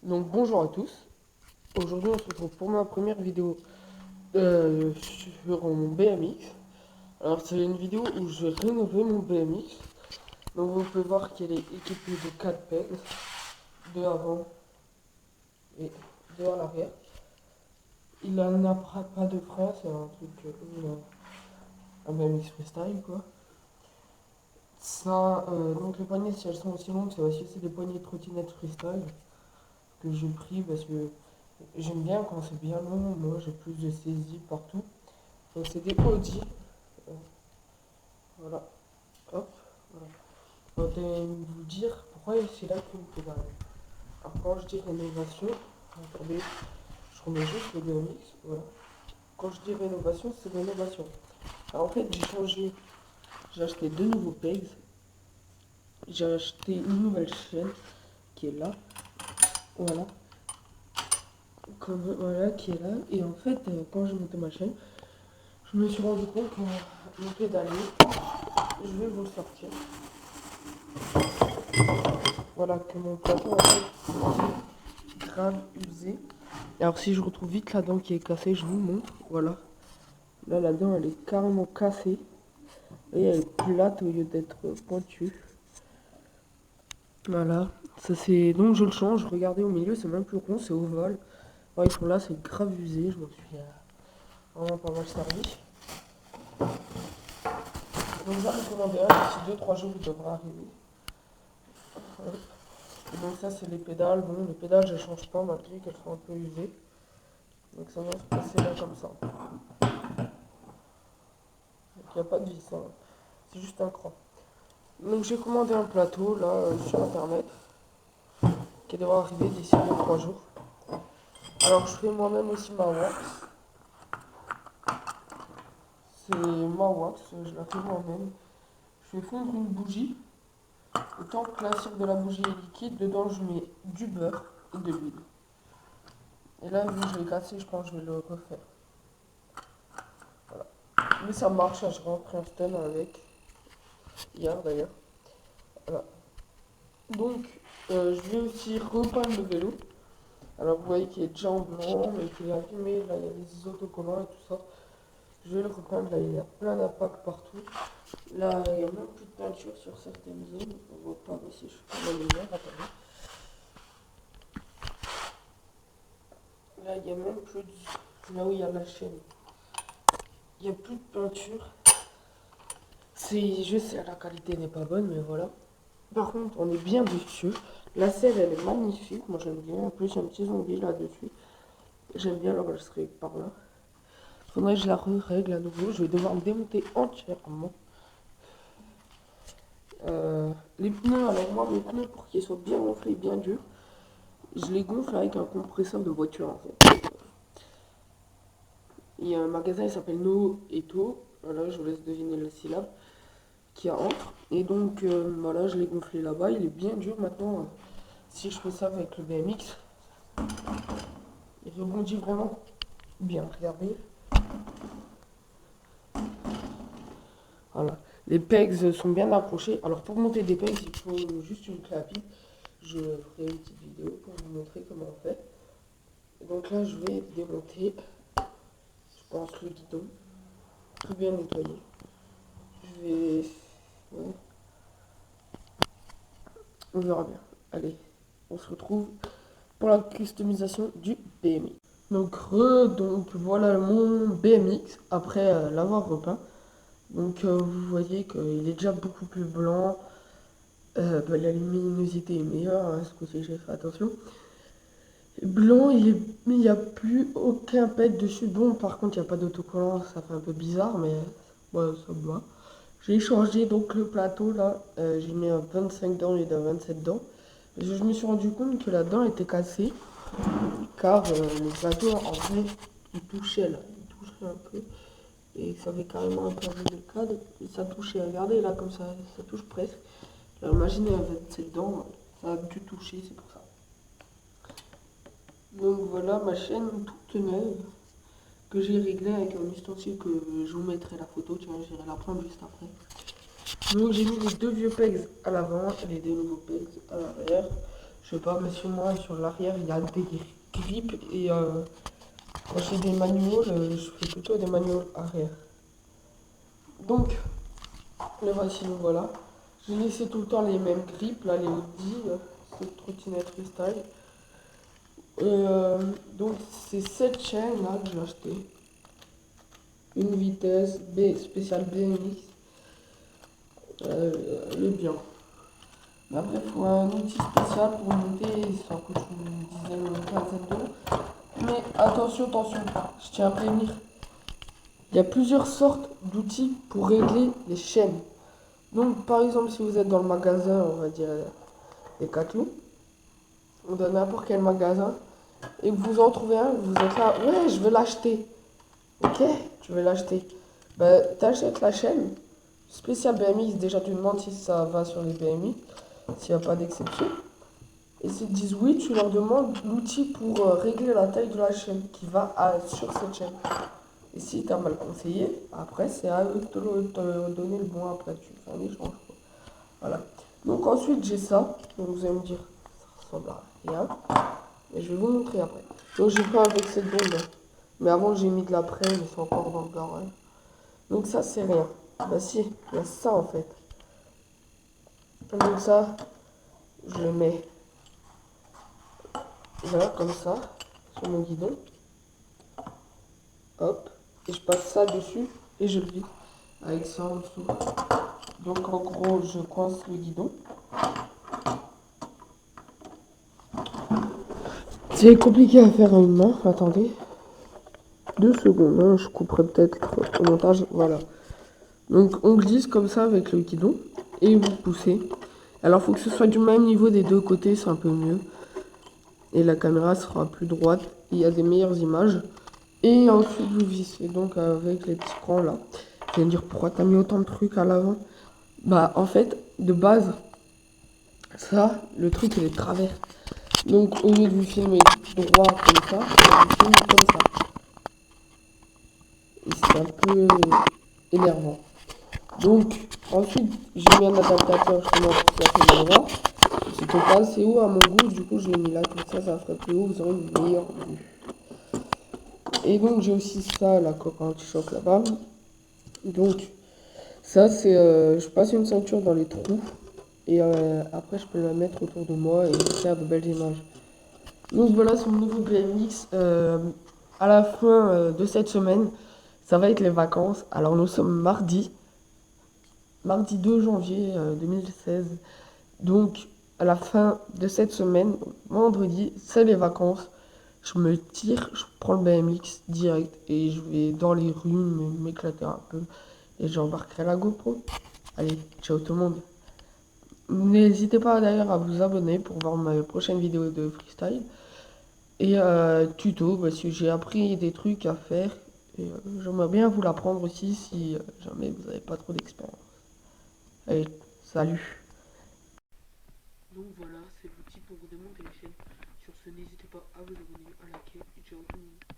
Donc bonjour à tous, aujourd'hui on se retrouve pour ma première vidéo sur mon BMX. Alors c'est une vidéo où je vais rénover mon BMX. Donc vous pouvez voir qu'elle est équipée de 4 pegs, 2 avant et 2 à l'arrière. Il n'a pas de frein, c'est un truc, un BMX freestyle quoi. Ça, donc les poignées si elles sont aussi longues, c'est des poignées de trottinette freestyle que j'ai pris parce que j'aime bien quand c'est bien long, moi j'ai plus de saisie partout. Donc c'est des Audi. Voilà. Hop. Voilà. Donc vous dire pourquoi c'est là qu'une pédale. Alors quand je dis rénovation, attendez, je remets juste le BMX. Voilà. Quand je dis rénovation, c'est rénovation. Alors en fait j'ai acheté deux nouveaux pegs. J'ai acheté une nouvelle chaîne qui est là. Voilà. Voilà, qui est là. Et en fait, quand j'ai monté ma chaîne, je me suis rendu compte que mon pédalier, je vais vous le sortir. Voilà, que mon plateau en fait grave usé. Alors si je retrouve vite la dent qui est cassée, je vous montre. Voilà. Là la dent elle est carrément cassée. Et elle est plate au lieu d'être pointue. Voilà. Ça c'est. Donc je le change. Regardez au milieu, c'est même plus rond, c'est ovale. Ouais, ils sont là, c'est grave usé, je m'en suis vraiment pas mal servi. Donc j'en ai commandé un, d'ici 2-3 jours il devra arriver. Et donc ça c'est les pédales. Bon les pédales je change pas malgré qu'elles sont un peu usées. Donc ça va se passer là comme ça. Donc il n'y a pas de vis, hein. C'est juste un cran. Donc j'ai commandé un plateau là sur internet qui devra arriver d'ici 2-3 jours. Alors je fais moi-même aussi ma wax. C'est ma wax, je la fais moi-même. Je fais fondre une bougie. Le temps que la cire de la bougie est liquide, dedans je mets du beurre et de l'huile. Et là vu que je l'ai cassé, je pense que je vais le refaire. Voilà. Mais ça marche, j'ai rentré un stun avec. Hier d'ailleurs. Voilà. Donc je vais aussi repeindre le vélo. Alors vous voyez qu'il est déjà en blanc, mais qu'il est abîmé, là il y a des autocollants et tout ça. Je vais le repeindre, là il y a plein d'impacts partout. Là il n'y a même plus de peinture sur certaines zones. On voit pas si je fais la lumière, attendez. Là il n'y a même plus de... Là où il y a la chaîne. Il n'y a plus de peinture. Je sais, la qualité n'est pas bonne, mais voilà. Par contre, on est bien dessus. La selle, elle est magnifique. Moi, j'aime bien. En plus, il y a un petit zombie là-dessus. J'aime bien l'enregistrer par là. Faudrait que je la règle à nouveau. Je vais devoir me démonter entièrement. Les pneus, alors moi, mes pneus, pour qu'ils soient bien gonflés, bien durs, je les gonfle avec un compresseur de voiture, en fait. Il y a un magasin, il s'appelle No Eto. Voilà, je vous laisse deviner la syllabe qu'il y a entre. Et donc, voilà, je l'ai gonflé là-bas. Il est bien dur maintenant. Si je fais ça avec le BMX, il rebondit vraiment bien. Regardez. Voilà. Les pegs sont bien accrochés. Alors, pour monter des pegs, il faut juste une clé à pied. Je ferai une petite vidéo pour vous montrer comment on fait. Et donc là, je vais démonter, je pense, le guidon. Tout bien nettoyé. Je vais... Ouais. On verra bien. Allez, on se retrouve pour la customisation du BMX. Donc voilà mon BMX après l'avoir repeint. Donc vous voyez qu'il est déjà beaucoup plus blanc. La luminosité est meilleure, hein, ce côté j'ai fait attention. Blanc, il n'y a plus aucun pet dessus. Bon, par contre, il n'y a pas d'autocollant, ça fait un peu bizarre, mais ouais, ça me va. J'ai changé donc le plateau là, j'ai mis un 25 dents et d'un 27 dents. Parce que je me suis rendu compte que la dent était cassée, car le plateau en vrai, il touchait là, il touchait un peu. Et ça avait carrément un peu enlevé le cadre, et ça touchait, regardez là comme ça touche presque. Alors imaginez un 27 dents, ça a dû toucher, c'est pour ça. Donc voilà ma chaîne toute neuve que j'ai réglée avec un ustensile que je vous mettrai la photo, tiens, j'irai la prendre juste après. Donc j'ai mis les deux vieux pegs à l'avant et les deux nouveaux pegs à l'arrière. sais pas, mais sur moi, sur l'arrière, il y a des grippes et quand j'ai des manuals, je fais plutôt des manuals arrière. Donc, le voici, le voilà. J'ai laissé tout le temps les mêmes grippes, là, les Audi, cette trottinette freestyle. Donc, c'est cette chaîne là que j'ai acheté. Une vitesse B spéciale BMX. Le bien. Mais après, il faut un outil spécial pour monter, ça coûte une dizaine, une quinzaine d'euros. Mais attention, attention, je tiens à prévenir. Il y a plusieurs sortes d'outils pour régler les chaînes. Donc, par exemple, si vous êtes dans le magasin, on va dire Decathlon, ou dans n'importe quel magasin, et que vous en trouvez un, vous êtes là, ouais, je veux l'acheter. Ok, tu veux l'acheter. Bah, t'achètes la chaîne spéciale BMX. Déjà, tu demandes si ça va sur les BMX, s'il n'y a pas d'exception. Et s'ils te disent oui, tu leur demandes l'outil pour régler la taille de la chaîne qui va sur cette chaîne. Et si tu as mal conseillé, après c'est à eux de te donner le bon après, tu fais un échange, quoi. Voilà. Donc ensuite j'ai ça, donc vous allez me dire, ça ressemble à rien, mais je vais vous montrer après. Donc j'ai fait avec cette bombe, mais avant j'ai mis de la près, mais c'est encore dans le garage. Donc ça c'est rien. Bah si, il y a ça en fait. Donc ça, je le mets là, comme ça, sur mon guidon. Hop, et je passe ça dessus et je le vide avec ça en dessous. Donc en gros, je coince le guidon. C'est compliqué à faire à une main, attendez. 2 secondes, hein, je couperai peut-être au montage, voilà. Donc on glisse comme ça avec le guidon et vous poussez. Alors il faut que ce soit du même niveau des deux côtés, c'est un peu mieux. Et la caméra sera plus droite, il y a des meilleures images. Et ensuite vous vissez donc avec les petits crans là. Vous allez me dire pourquoi t'as mis autant de trucs à l'avant. Bah en fait, de base, ça, le truc il est de travers. Donc au lieu de vous filmer droit comme ça, vous filmez comme ça. Et c'est un peu énervant. Donc ensuite j'ai mis un adaptateur justement pour faire le droit. C'était pas assez haut à mon goût, du coup je l'ai mis là, comme ça ferait plus haut, vous aurez une meilleure vue. Et donc j'ai aussi ça, la coque anti-choc là-bas. Donc ça c'est, je passe une ceinture dans les trous. Et après, je peux la mettre autour de moi et faire de belles images. Donc voilà, c'est mon nouveau BMX. À la fin de cette semaine, ça va être les vacances. Alors nous sommes mardi 2 janvier 2016. Donc à la fin de cette semaine, vendredi, c'est les vacances. Je me tire, je prends le BMX direct et je vais dans les rues m'éclater un peu. Et j'embarquerai la GoPro. Allez, ciao tout le monde. N'hésitez pas d'ailleurs à vous abonner pour voir ma prochaine vidéo de freestyle. Et tuto, parce que j'ai appris des trucs à faire. Et j'aimerais bien vous l'apprendre aussi si jamais vous n'avez pas trop d'expérience. Allez, salut. Donc voilà, c'est l'outil pour vous démonter les chaînes. Sur ce, n'hésitez pas à vous abonner, à liker et ciao tout le monde.